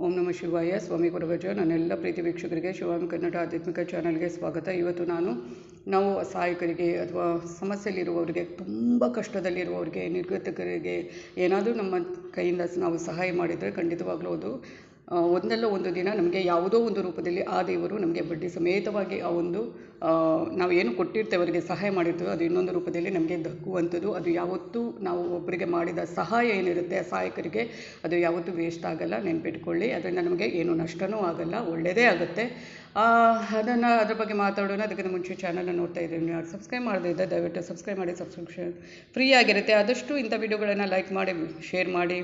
ಓಂ ನಮಃ ಶಿವಾಯ. ಸ್ವಾಮಿ ಗುರುಗಜ. ನನ್ನೆಲ್ಲ ಪ್ರೀತಿ ವೀಕ್ಷಕರಿಗೆ ಶಿವಾಮಿ ಕನ್ನಡ ಆಧ್ಯಾತ್ಮಿಕ ಚಾನಲ್ಗೆ ಸ್ವಾಗತ. ಇವತ್ತು ನಾವು ಸಹಾಯಕರಿಗೆ ಅಥವಾ ಸಮಸ್ಯೆಯಲ್ಲಿರುವವರಿಗೆ, ತುಂಬ ಕಷ್ಟದಲ್ಲಿರುವವರಿಗೆ, ನಿರ್ಗತಿಕರಿಗೆ ಏನಾದರೂ ನಮ್ಮ ಕೈಯಿಂದ ನಾವು ಸಹಾಯ ಮಾಡಿದರೆ ಖಂಡಿತವಾಗ್ಲೂ ಅದು ಒಂದಲ್ಲ ಒಂದು ದಿನ ನಮಗೆ ಯಾವುದೋ ಒಂದು ರೂಪದಲ್ಲಿ ಆ ದೇವರು ನಮಗೆ ಬಡ್ಡಿ ಸಮೇತವಾಗಿ ಆ ಒಂದು ನಾವೇನು ಕೊಟ್ಟಿರ್ತೇವೆ, ಅವರಿಗೆ ಸಹಾಯ ಮಾಡಿರ್ತೇವೆ, ಅದು ಇನ್ನೊಂದು ರೂಪದಲ್ಲಿ ನಮಗೆ ದಕ್ಕುವಂಥದ್ದು. ಅದು ಯಾವತ್ತೂ ನಾವು ಒಬ್ಬರಿಗೆ ಮಾಡಿದ ಸಹಾಯ ಏನಿರುತ್ತೆ ಆ ಸಹಾಯಕರಿಗೆ, ಅದು ಯಾವತ್ತೂ ವೇಸ್ಟ್ ಆಗಲ್ಲ, ನೆನ್ಪಿಟ್ಕೊಳ್ಳಿ. ಅದರಿಂದ ನಮಗೆ ಏನು ನಷ್ಟವೂ ಆಗಲ್ಲ, ಒಳ್ಳೆಯದೇ ಆಗುತ್ತೆ. ಅದ್ರ ಬಗ್ಗೆ ಮಾತಾಡೋಣ. ಅದಕ್ಕಿಂತ ಮುಂಚೆ ಚಾನಲ್ನ ನೋಡ್ತಾ ಇದ್ದೀನಿ, ಯಾರು ಸಬ್ಸ್ಕ್ರೈಬ್ ಮಾಡದೇ ಇದ್ದರೆ ದಯವಿಟ್ಟು ಸಬ್ಸ್ಕ್ರೈಬ್ ಮಾಡಿ. ಸಬ್ಸ್ಕ್ರಿಪ್ಷನ್ ಫ್ರೀ ಆಗಿರುತ್ತೆ. ಆದಷ್ಟು ಇಂಥ ವಿಡಿಯೋಗಳನ್ನು ಲೈಕ್ ಮಾಡಿ, ಶೇರ್ ಮಾಡಿ.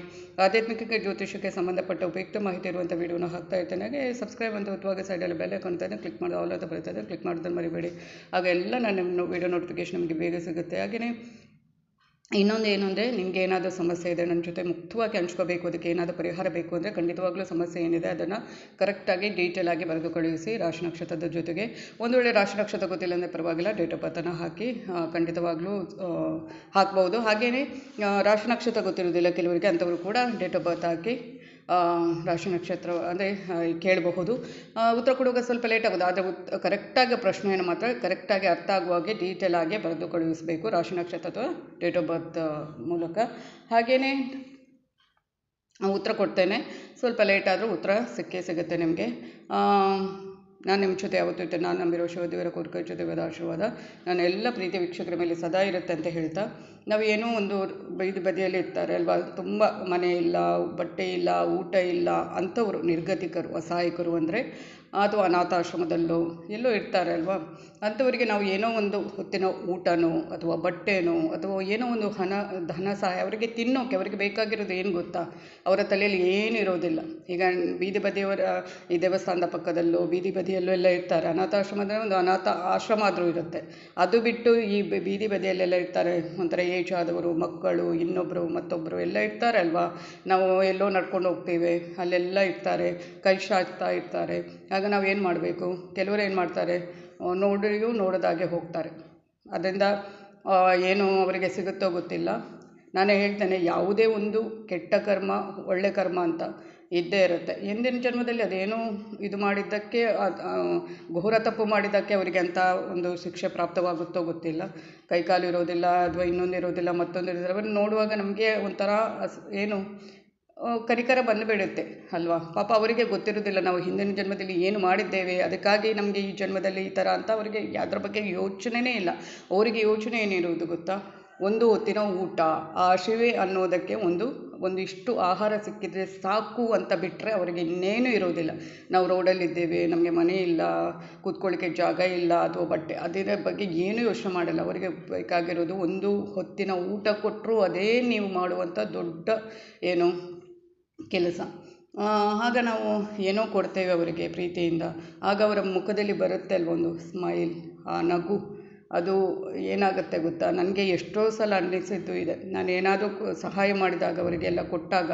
ಆಧ್ಯಾತ್ಮಿಕ ಜ್ಯೋತಿಷಕ್ಕೆ ಸಂಬಂಧಪಟ್ಟ ಉಪಯುಕ್ತ ಮಾಹಿತಿ ಇರುವಂಥ ವಿಡಿಯೋನ ಹಾಕ್ತಾ ಇರ್ತೇನೆ. ಹಾಗೆ ಸಬ್ಸ್ಕ್ರೈಬ್ ಅಂತ ಹೊತ್ತುವಾಗ ಸೈಡಲ್ಲಿ ಬೆಲ್ ಐಕಾನ್ ಅಂತ ಕ್ಲಿಕ್ ಮಾಡಿ ಆಲ್ ಅಂತ ಬರ್ತದೆ, ಕ್ಲಿಕ್ ಮಾಡಿದ್ರೆ ಮರಿಬೇಡಿ. ಆಗ ಎಲ್ಲ ನನ್ನ ವಿಡಿಯೋ ನೋಟಿಫಿಕೇಶನ್ ನಿಮಗೆ ಬೇಗ ಸಿಗುತ್ತೆ. ಹಾಗೆಯೇ ಇನ್ನೊಂದು ಏನು ಅಂದರೆ, ನಿಮಗೆ ಏನಾದರೂ ಸಮಸ್ಯೆ ಇದೆ ನನ್ನ ಜೊತೆ ಮುಕ್ತವಾಗಿ ಹಂಚ್ಕೋಬೇಕು, ಅದಕ್ಕೆ ಏನಾದರೂ ಪರಿಹಾರ ಬೇಕು ಅಂದರೆ ಖಂಡಿತವಾಗ್ಲೂ ಸಮಸ್ಯೆ ಏನಿದೆ ಅದನ್ನು ಕರೆಕ್ಟಾಗಿ ಡೀಟೇಲಾಗಿ ಬರೆದು ಕಳುಹಿಸಿ ರಾಶಿ ನಕ್ಷತ್ರದ ಜೊತೆಗೆ. ಒಂದು ವೇಳೆ ರಾಶಿ ನಕ್ಷತ್ರ ಗೊತ್ತಿಲ್ಲ ಅಂದರೆ ಪರವಾಗಿಲ್ಲ, ಡೇಟ್ ಆಫ್ ಬರ್ತನ್ನು ಹಾಕಿ ಖಂಡಿತವಾಗ್ಲೂ ಹಾಕ್ಬೋದು. ಹಾಗೆಯೇ ರಾಶಿ ನಕ್ಷತ್ರ ಗೊತ್ತಿರೋದಿಲ್ಲ ಕೆಲವರಿಗೆ, ಅಂಥವರು ಕೂಡ ಡೇಟ್ ಆಫ್ ಬರ್ತ್ ಹಾಕಿ ರಾಶಿ ನಕ್ಷತ್ರ ಅಂದರೆ ಕೇಳಬಹುದು. ಉತ್ತರ ಕೊಡುವಾಗ ಸ್ವಲ್ಪ ಲೇಟ್ ಆಗೋದು, ಆದರೆ ಕರೆಕ್ಟಾಗಿ ಪ್ರಶ್ನೆಯನ್ನು ಮಾತ್ರ ಕರೆಕ್ಟಾಗಿ ಅರ್ಥ ಆಗುವಾಗೆ ಡೀಟೇಲಾಗಿ ಬರೆದು ಕಳುಹಿಸಬೇಕು ರಾಶಿ ನಕ್ಷತ್ರ ಅಥವಾ ಡೇಟ್ ಆಫ್ ಬರ್ತ್ ಮೂಲಕ. ಹಾಗೆಯೇ ಉತ್ತರ ಕೊಡ್ತೇನೆ, ಸ್ವಲ್ಪ ಲೇಟ್ ಆದರೂ ಉತ್ತರ ಸಿಗುತ್ತೆ ನಿಮಗೆ. ನಾನು ನಿಮ್ಮ ಜೊತೆ ಯಾವತ್ತೂ ಇರ್ತೇನೆ. ನಾನು ನಂಬಿರೋ ಶಿವದೇವರ ಕೋರಿಕೆ ಜೊತೆ ಆಶೀರ್ವಾದ ನನ್ನ ಎಲ್ಲ ಪ್ರೀತಿಯ ವೀಕ್ಷಕರ ಮೇಲೆ ಸದಾ ಇರುತ್ತೆ ಅಂತ ಹೇಳ್ತಾ, ನಾವು ಏನೋ ಒಂದು ಬೀದಿ ಬದಿಯಲ್ಲಿ ಇರ್ತಾರೆ ಅಲ್ವಾ, ತುಂಬ ಮನೆ ಇಲ್ಲ, ಬಟ್ಟೆ ಇಲ್ಲ, ಊಟ ಇಲ್ಲ ಅಂಥವರು ನಿರ್ಗತಿಕರು, ಅಸಹಾಯಕರು ಅಂದರೆ, ಅಥವಾ ಅನಾಥಾಶ್ರಮದಲ್ಲೋ ಎಲ್ಲೋ ಇರ್ತಾರೆ ಅಲ್ವಾ, ಅಂಥವರಿಗೆ ನಾವು ಏನೋ ಒಂದು ಹೊತ್ತಿನ ಊಟನೋ ಅಥವಾ ಬಟ್ಟೆನೋ ಅಥವಾ ಏನೋ ಒಂದು ಧನ ಸಹಾಯ ಅವರಿಗೆ ತಿನ್ನೋಕೆ, ಅವರಿಗೆ ಬೇಕಾಗಿರೋದು ಏನು ಗೊತ್ತಾ, ಅವರ ತಲೆಯಲ್ಲಿ ಏನೂ ಇರೋದಿಲ್ಲ. ಈಗ ಬೀದಿ ಬದಿಯವರ ಈ ದೇವಸ್ಥಾನದ ಪಕ್ಕದಲ್ಲೋ ಬೀದಿ ಬದಿಯಲ್ಲೋ ಎಲ್ಲ ಇರ್ತಾರೆ. ಅನಾಥಾಶ್ರಮದಲ್ಲಿ ಒಂದು ಅನಾಥ ಆಶ್ರಮ ಆದರೂ ಇರುತ್ತೆ. ಅದು ಬಿಟ್ಟು ಈ ಬೀದಿ ಬದಿಯಲ್ಲೆಲ್ಲ ಇರ್ತಾರೆ, ಒಂಥರ ಏಜ್ ಆದವರು, ಮಕ್ಕಳು, ಇನ್ನೊಬ್ಬರು ಮತ್ತೊಬ್ಬರು ಎಲ್ಲ ಇರ್ತಾರೆ ಅಲ್ವಾ. ನಾವು ಎಲ್ಲೋ ನಡ್ಕೊಂಡು ಹೋಗ್ತೀವಿ, ಅಲ್ಲೆಲ್ಲ ಇರ್ತಾರೆ, ಕೈ ಚಾಚ್ತಾ ಇರ್ತಾರೆ. ಆಗ ನಾವು ಏನು ಮಾಡಬೇಕು, ಕೆಲವರು ಏನು ಮಾಡ್ತಾರೆ, ನೋಡಿಯೂ ನೋಡೋದಾಗೆ ಹೋಗ್ತಾರೆ. ಅದರಿಂದ ಏನು ಅವರಿಗೆ ಸಿಗುತ್ತೋ ಗೊತ್ತಿಲ್ಲ. ನಾನೇ ಹೇಳ್ತೇನೆ, ಯಾವುದೇ ಒಂದು ಕೆಟ್ಟ ಕರ್ಮ ಒಳ್ಳೆ ಕರ್ಮ ಅಂತ ಇದ್ದೇ ಇರುತ್ತೆ. ಹಿಂದಿನ ಜನ್ಮದಲ್ಲಿ ಅದೇನೋ ಇದು ಮಾಡಿದ್ದಕ್ಕೆ, ಘೋರ ತಪ್ಪು ಮಾಡಿದ್ದಕ್ಕೆ ಅವರಿಗೆ ಅಂಥ ಒಂದು ಶಿಕ್ಷೆ ಪ್ರಾಪ್ತವಾಗುತ್ತೋ ಗೊತ್ತಿಲ್ಲ. ಕೈಕಾಲು ಇರೋದಿಲ್ಲ ಅಥವಾ ಇನ್ನೊಂದು ಇರೋದಿಲ್ಲ, ಮತ್ತೊಂದು ಇರೋದಿಲ್ಲ. ಅವನ್ನ ನೋಡುವಾಗ ನಮಗೆ ಒಂಥರ ಏನು ಕನಿಕರ ಬಂದುಬಿಡುತ್ತೆ ಅಲ್ವಾ. ಪಾಪ ಅವರಿಗೆ ಗೊತ್ತಿರೋದಿಲ್ಲ ನಾವು ಹಿಂದಿನ ಜನ್ಮದಲ್ಲಿ ಏನು ಮಾಡಿದ್ದೇವೆ, ಅದಕ್ಕಾಗಿ ನಮಗೆ ಈ ಜನ್ಮದಲ್ಲಿ ಈ ಥರ ಅಂತ ಅವರಿಗೆ ಅದ್ರ ಬಗ್ಗೆ ಯೋಚನೆಯೇ ಇಲ್ಲ. ಅವರಿಗೆ ಯೋಚನೆ ಏನಿರುವುದು ಗೊತ್ತಾ, ಒಂದು ಹೊತ್ತಿನ ಊಟ, ಆ ಶಿವೆ ಅನ್ನೋದಕ್ಕೆ ಒಂದಿಷ್ಟು ಆಹಾರ ಸಿಕ್ಕಿದರೆ ಸಾಕು ಅಂತ ಬಿಟ್ಟರೆ ಅವರಿಗೆ ಇನ್ನೇನು ಇರೋದಿಲ್ಲ. ನಾವು ರೋಡಲ್ಲಿದ್ದೇವೆ, ನಮಗೆ ಮನೆ ಇಲ್ಲ, ಕೂತ್ಕೊಳ್ಳಿಕ್ಕೆ ಜಾಗ ಇಲ್ಲ ಅಥವಾ ಬಟ್ಟೆ, ಅದರ ಬಗ್ಗೆ ಏನೂ ಯೋಚನೆ ಮಾಡಲ್ಲ. ಅವರಿಗೆ ಬೇಕಾಗಿರೋದು ಒಂದು ಹೊತ್ತಿನ ಊಟ ಕೊಟ್ಟರು ಅದೇ ನೀವು ಮಾಡುವಂಥ ದೊಡ್ಡ ಏನು ಕೆಲಸ. ಆಗ ನಾವು ಏನೋ ಕೊಡ್ತೇವೆ ಅವರಿಗೆ ಪ್ರೀತಿಯಿಂದ, ಆಗ ಅವರ ಮುಖದಲ್ಲಿ ಬರುತ್ತೆ ಅಲ್ವೊಂದು ಸ್ಮೈಲ್, ಆ ನಗು. ಅದು ಏನಾಗುತ್ತೆ ಗೊತ್ತಾ, ನನಗೆ ಎಷ್ಟೋ ಸಲ ಅನ್ನಿಸಿದ್ದು ಇದೆ. ನಾನು ಏನಾದರೂ ಸಹಾಯ ಮಾಡಿದಾಗ ಅವರಿಗೆಲ್ಲ ಕೊಟ್ಟಾಗ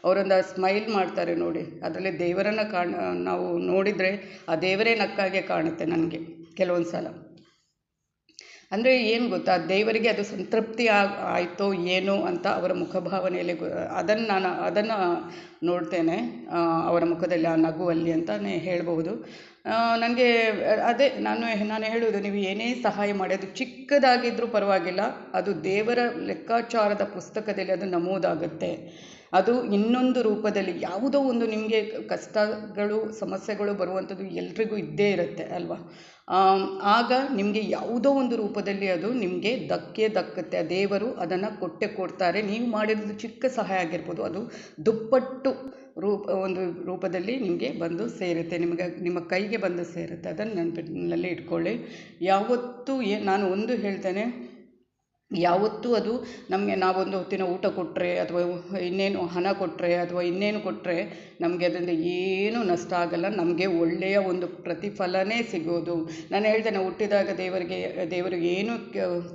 ಅವರೊಂದು ಸ್ಮೈಲ್ ಮಾಡ್ತಾರೆ ನೋಡಿ, ಅದರಲ್ಲಿ ದೇವರನ್ನು ನಾವು ನೋಡಿದರೆ ಆ ದೇವರೇ ನಕ್ಕಾಗೆ ಕಾಣುತ್ತೆ ನನಗೆ ಕೆಲವೊಂದು ಸಲ. ಅಂದರೆ ಏನು ಗೊತ್ತಾ, ದೇವರಿಗೆ ಅದು ಸಂತೃಪ್ತಿ ಆಯಿತೋ ಏನೋ ಅಂತ ಅವರ ಮುಖಭಾವನೆಯಲ್ಲಿ ಅದನ್ನು ನೋಡ್ತೇನೆ ಅವರ ಮುಖದಲ್ಲಿ, ಆ ನಗುವಲ್ಲಿ ಅಂತಲೇ ಹೇಳ್ಬೋದು. ನನಗೆ ಅದೇ ನಾನು ಹೇಳೋದು, ನೀವು ಏನೇ ಸಹಾಯ ಮಾಡಿ ಅದು ಚಿಕ್ಕದಾಗಿದ್ದರೂ ಪರವಾಗಿಲ್ಲ, ಅದು ದೇವರ ಲೆಕ್ಕಾಚಾರದ ಪುಸ್ತಕದಲ್ಲಿ ಅದು ನಮೂದಾಗುತ್ತೆ. ಅದು ಇನ್ನೊಂದು ರೂಪದಲ್ಲಿ ಯಾವುದೋ ಒಂದು ನಿಮಗೆ ಕಷ್ಟಗಳು ಸಮಸ್ಯೆಗಳು ಬರುವಂಥದ್ದು ಎಲ್ರಿಗೂ ಇದ್ದೇ ಇರುತ್ತೆ ಅಲ್ವಾ. ಆಗ ನಿಮಗೆ ಯಾವುದೋ ಒಂದು ರೂಪದಲ್ಲಿ ಅದು ನಿಮಗೆ ದಕ್ಕುತ್ತೆ. ದೇವರು ಅದನ್ನು ಕೊಡ್ತಾರೆ. ನೀವು ಮಾಡಿರೋದು ಚಿಕ್ಕ ಸಹಾಯ ಆಗಿರ್ಬೋದು, ಅದು ದುಪ್ಪಟ್ಟು ಒಂದು ರೂಪದಲ್ಲಿ ನಿಮಗೆ ಬಂದು ಸೇರುತ್ತೆ, ನಿಮ್ಮ ಕೈಗೆ ಬಂದು ಸೇರುತ್ತೆ. ಅದನ್ನು ನೆನಪಿನಲ್ಲಿ ಇಟ್ಕೊಳ್ಳಿ. ಯಾವತ್ತೂ ನಾನು ಒಂದು ಹೇಳ್ತೇನೆ, ಯಾವತ್ತೂ ಅದು ನಮಗೆ ನಾವೊಂದು ಹೊತ್ತಿನ ಊಟ ಕೊಟ್ಟರೆ ಅಥವಾ ಇನ್ನೇನು ಹಣ ಕೊಟ್ಟರೆ ಅಥವಾ ಇನ್ನೇನು ಕೊಟ್ಟರೆ ನಮಗೆ ಅದರಿಂದ ಏನೂ ನಷ್ಟ ಆಗಲ್ಲ, ನಮಗೆ ಒಳ್ಳೆಯ ಒಂದು ಪ್ರತಿಫಲನೇ ಸಿಗೋದು. ನಾನು ಹೇಳ್ತೇನೆ, ಹುಟ್ಟಿದಾಗ ದೇವರು ಏನೂ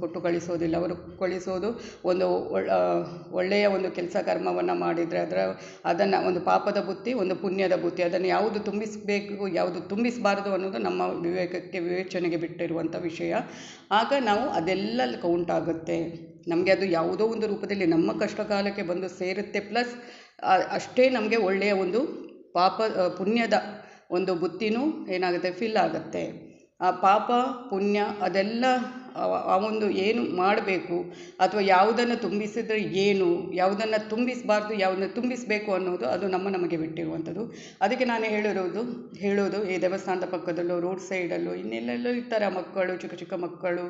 ಕೊಟ್ಟು ಕಳಿಸೋದಿಲ್ಲ. ಅವರು ಕಳಿಸೋದು ಒಂದು ಒಳ್ಳೆಯ ಒಂದು ಕೆಲಸ ಕರ್ಮವನ್ನು ಮಾಡಿದರೆ ಅದನ್ನು ಒಂದು ಪಾಪದ ಬುತ್ತಿ, ಒಂದು ಪುಣ್ಯದ ಬುತ್ತಿ, ಅದನ್ನು ಯಾವುದು ತುಂಬಿಸಬೇಕು ಯಾವುದು ತುಂಬಿಸಬಾರದು ಅನ್ನೋದು ನಮ್ಮ ವಿವೇಚನೆಗೆ ಬಿಟ್ಟಿರುವಂಥ ವಿಷಯ. ಆಗ ನಾವು ಅದೆಲ್ಲ ಕೌಂಟ್ ಆಗುತ್ತೆ. ನಮಗೆ ಅದು ಯಾವುದೋ ಒಂದು ರೂಪದಲ್ಲಿ ನಮ್ಮ ಕಷ್ಟ ಕಾಲಕ್ಕೆ ಬಂದು ಸೇರುತ್ತೆ. ಪ್ಲಸ್ ಅಷ್ಟೇ ನಮಗೆ ಒಳ್ಳೆಯ ಒಂದು ಪುಣ್ಯದ ಒಂದು ಬುತ್ತಿನೂ ಏನಾಗುತ್ತೆ ಫಿಲ್ ಆಗುತ್ತೆ. ಆ ಪಾಪ ಪುಣ್ಯ ಅದೆಲ್ಲ ಆ ಒಂದು ಏನು ಮಾಡಬೇಕು ಅಥವಾ ಯಾವುದನ್ನು ತುಂಬಿಸಿದರೆ ಏನು, ಯಾವುದನ್ನು ತುಂಬಿಸಬಾರ್ದು, ಯಾವುದನ್ನು ತುಂಬಿಸಬೇಕು ಅನ್ನೋದು ಅದು ನಮಗೆ ಬಿಟ್ಟಿರುವಂಥದ್ದು. ಅದಕ್ಕೆ ನಾನು ಹೇಳೋದು ಈ ದೇವಸ್ಥಾನದ ಪಕ್ಕದಲ್ಲೋ ರೋಡ್ ಸೈಡಲ್ಲೋ ಇನ್ನೆಲ್ಲೆಲ್ಲೋ ಇರ್ತಾರೆ ಆ ಮಕ್ಕಳು, ಚಿಕ್ಕ ಚಿಕ್ಕ ಮಕ್ಕಳು,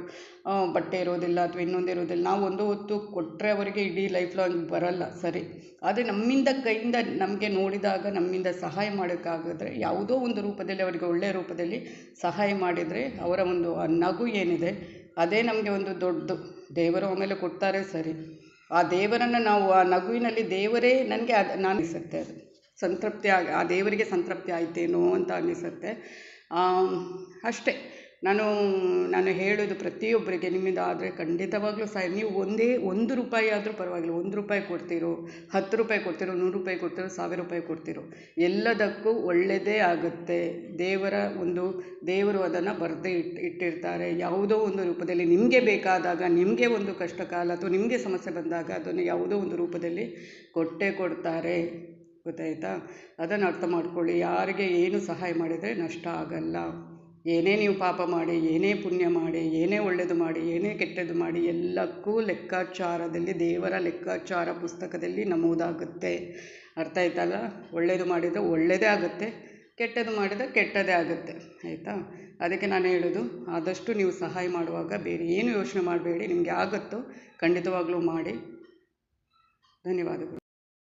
ಬಟ್ಟೆ ಇರೋದಿಲ್ಲ ಅಥವಾ ಇನ್ನೊಂದು ಇರೋದಿಲ್ಲ. ನಾವು ಒಂದು ಹೊತ್ತು ಕೊಟ್ಟರೆ ಅವರಿಗೆ ಇಡೀ ಲೈಫ್ ಲಾಂಗ್ ಬರಲ್ಲ, ಸರಿ. ಆದರೆ ಕೈಯಿಂದ ನಮಗೆ ನೋಡಿದಾಗ ನಮ್ಮಿಂದ ಸಹಾಯ ಮಾಡೋಕ್ಕಾಗಿದ್ರೆ ಯಾವುದೋ ಒಂದು ರೂಪದಲ್ಲಿ ಅವರಿಗೆ ಒಳ್ಳೆಯ ರೂಪದಲ್ಲಿ ಸಹಾಯ ಮಾಡಿದರೆ ಅವರ ಒಂದು ಆ ನಗು ಏನಿದೆ ಅದೇ ನಮಗೆ ಒಂದು ದೊಡ್ಡ ದೇವರು ಆಮೇಲೆ ಕೊಡ್ತಾರೆ, ಸರಿ. ಆ ದೇವರನ್ನು ನಾವು ಆ ನಗುವಿನಲ್ಲಿ ದೇವರೇ ನನಗೆ ನಾನು ಅನಿಸುತ್ತೆ, ಅದು ಸಂತೃಪ್ತಿ ಆ ದೇವರಿಗೆ ಸಂತೃಪ್ತಿ ಆಯ್ತೇನೋ ಅಂತ ಅನ್ನಿಸುತ್ತೆ. ಅಷ್ಟೇ ನಾನು ಹೇಳೋದು ಪ್ರತಿಯೊಬ್ಬರಿಗೆ, ನಿಮ್ಮಿಂದ ಆದರೆ ಖಂಡಿತವಾಗ್ಲೂ ನೀವು ಒಂದು ರೂಪಾಯಿ ಆದರೂ ಪರವಾಗಿಲ್ಲ, 1 ರೂಪಾಯಿ ಕೊಡ್ತೀರೋ, 10 ರೂಪಾಯಿ ಕೊಡ್ತೀರೋ, 100 ರೂಪಾಯಿ ಕೊಡ್ತೀರೋ, 1000 ರೂಪಾಯಿ ಕೊಡ್ತೀರೋ, ಎಲ್ಲದಕ್ಕೂ ಒಳ್ಳೆಯದೇ ಆಗುತ್ತೆ. ದೇವರು ಅದನ್ನು ಬರೆದೇ ಇಟ್ಟಿರ್ತಾರೆ. ಯಾವುದೋ ಒಂದು ರೂಪದಲ್ಲಿ ನಿಮಗೆ ಬೇಕಾದಾಗ, ನಿಮಗೆ ಒಂದು ಕಷ್ಟ ಕಾಲ ಅಥವಾ ನಿಮಗೆ ಸಮಸ್ಯೆ ಬಂದಾಗ ಅದನ್ನು ಯಾವುದೋ ಒಂದು ರೂಪದಲ್ಲಿ ಕೊಟ್ಟೇ ಕೊಡ್ತಾರೆ. ಗೊತ್ತಾಯ್ತಾ? ಅದನ್ನು ಅರ್ಥ ಮಾಡ್ಕೊಳ್ಳಿ. ಯಾರಿಗೆ ಏನು ಸಹಾಯ ಮಾಡಿದರೆ ನಷ್ಟ ಆಗಲ್ಲ. ಏನೇ ನೀವು ಪಾಪ ಮಾಡಿ, ಏನೇ ಪುಣ್ಯ ಮಾಡಿ, ಏನೇ ಒಳ್ಳೆಯದು ಮಾಡಿ, ಏನೇ ಕೆಟ್ಟದ್ದು ಮಾಡಿ, ಎಲ್ಲಕ್ಕೂ ಲೆಕ್ಕಾಚಾರದಲ್ಲಿ ದೇವರ ಲೆಕ್ಕಾಚಾರ ಪುಸ್ತಕದಲ್ಲಿ ನಮೂದಾಗುತ್ತೆ. ಅರ್ಥ ಆಯ್ತಲ್ಲ? ಒಳ್ಳೆಯದು ಮಾಡಿದರೆ ಒಳ್ಳೆಯದೇ ಆಗುತ್ತೆ, ಕೆಟ್ಟದ್ದು ಮಾಡಿದರೆ ಕೆಟ್ಟದೇ ಆಗುತ್ತೆ. ಆಯಿತಾ? ಅದಕ್ಕೆ ನಾನು ಹೇಳೋದು, ಆದಷ್ಟು ನೀವು ಸಹಾಯ ಮಾಡುವಾಗ ಬೇರೆ ಏನು ಯೋಚನೆ ಮಾಡಬೇಡಿ. ನಿಮಗೆ ಆಗುತ್ತೋ ಖಂಡಿತವಾಗ್ಲೂ ಮಾಡಿ. ಧನ್ಯವಾದಗಳು.